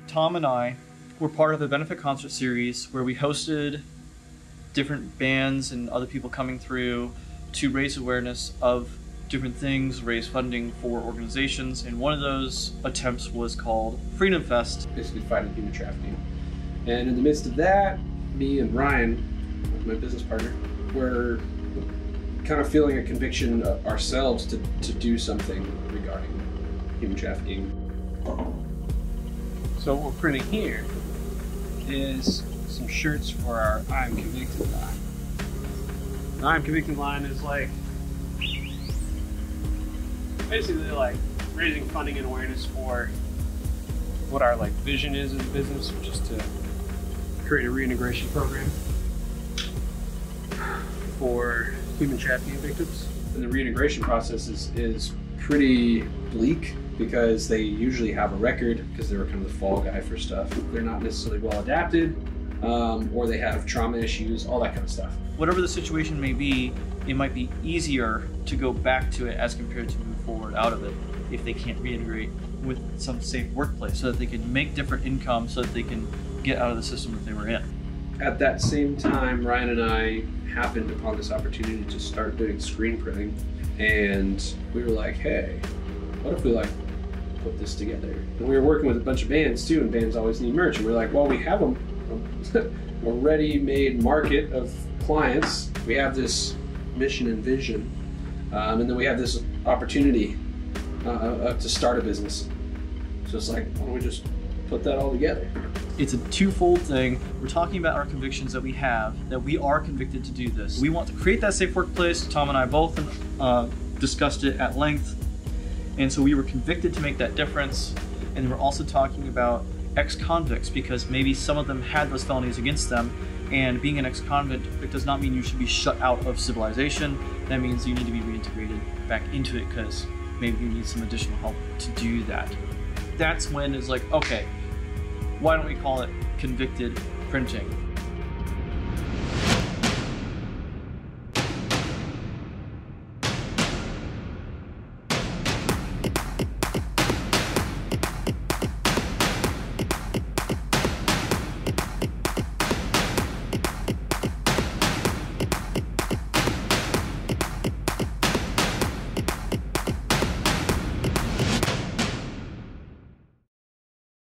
Tom and I were part of a benefit concert series where we hosted different bands and other people coming through to raise awareness of different things, raise funding for organizations, and one of those attempts was called Freedom Fest. Basically fighting human trafficking. And in the midst of that, me and Ryan, my business partner, were kind of feeling a conviction ourselves to do something regarding human trafficking. So what we're printing here is some shirts for our I'm Convicted line. The I'm Convicted line is like basically like raising funding and awareness for what our like vision is as a business, which is to create a reintegration program for human trafficking victims. And the reintegration process is pretty bleak because they usually have a record because they were kind of the fall guy for stuff. They're not necessarily well adapted, or they have trauma issues, all that kind of stuff. Whatever the situation may be, it might be easier to go back to it as compared to move forward out of it if they can't reintegrate with some safe workplace so that they can make different income so that they can get out of the system that they were in. At that same time, Ryan and I happened upon this opportunity to start doing screen printing, and we were like, hey, what if we like put this together? And we were working with a bunch of bands too, and bands always need merch, and we're like, well, we have a ready-made market of clients. We have this mission and vision, and then we have this opportunity to start a business. So it's like, why don't we just put that all together? It's a twofold thing. We're talking about our convictions that we have, that we are convicted to do this. We want to create that safe workplace. Tom and I both discussed it at length. And so we were convicted to make that difference. And we're also talking about ex-convicts because maybe some of them had those felonies against them. And being an ex-convict does not mean you should be shut out of civilization. That means you need to be reintegrated back into it because maybe you need some additional help to do that. That's when it's like, okay, why don't we call it convicted printing?